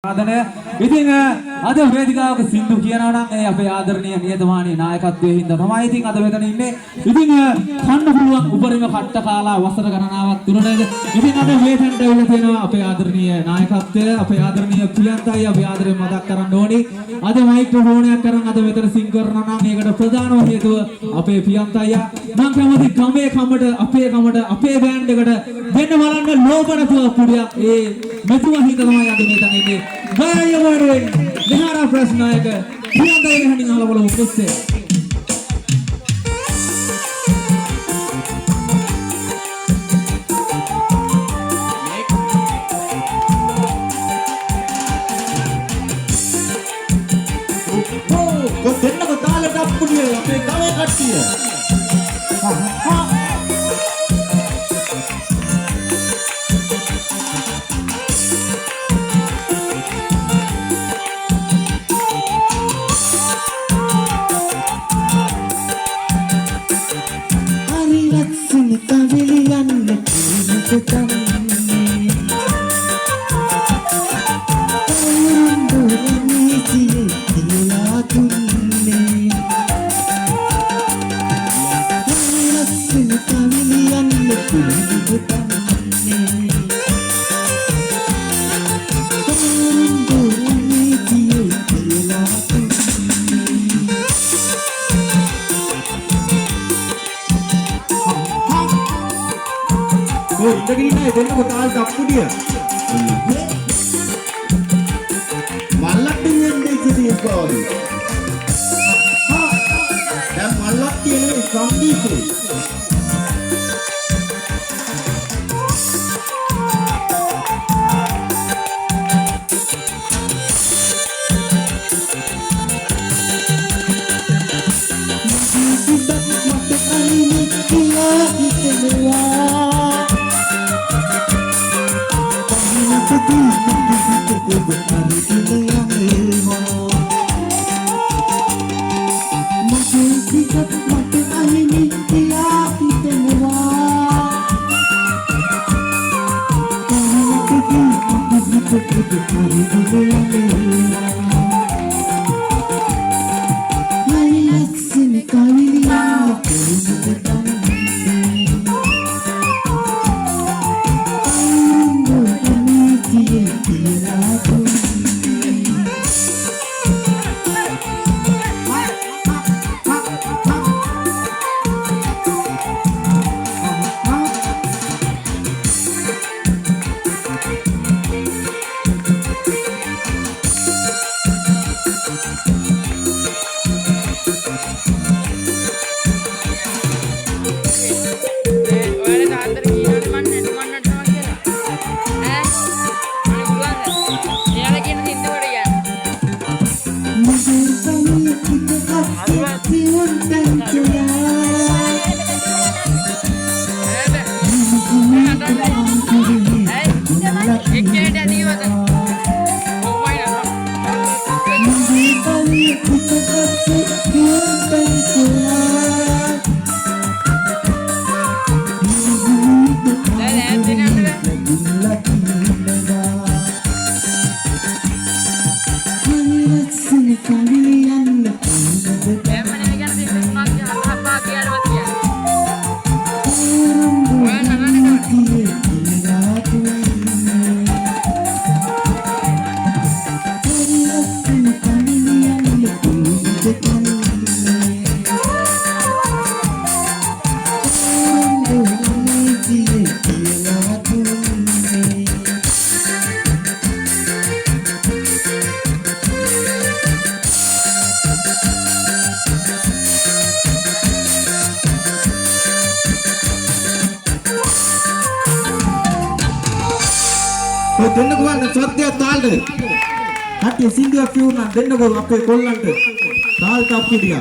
ඉතින් අද වේදිකාවක සින්දු කියනවා නම් ඒ අපේ ආදරණීය නියතමානී නායකත්වයේ හින්දා තමයි ඉතින් අද මෙතන ඉන්නේ. ඉතින් කන්න පුළුවන් උපරිම කට්ට කාලා වසර ගණනාවක් තුනට ඉතින් අද වේතනට එවල තියෙනවා අපේ ආදරණීය නායකත්වය අපේ ආදරණීය ප්‍රියන්තයි අපි ආදරෙන් මතක් කරන්න ඕනේ. අද මයික්‍රොෆෝන් එකක් අරන් අද මෙතන සිං කරනවා නම් ඒකට ප්‍රධානම හේතුව අපේ ප්‍රියන්තයි. මම කැමති ගමේ කමට අපේ බෑන්ඩ් එකට දෙන්න බලන්න ලෝබනතුව පුඩියක් ඒ මෙතුම හින්දා තමයි අද මෙතන ඉන්නේ. Gaya Warren, Nihara Prasnayaka, Priyanta Ehani Nala Bolo Kusse. Oh, kau dengar kau tak ada dapur dia, apa kau yang kat dia? Dengar kau tak dapur dia. Malak dengan dia jadi kau. Dan malak dia ni sambil tu. Dengar kau nak cerita tal deh. Hati sindu aku nak dengar kau apa kolan deh. Tal tak dia.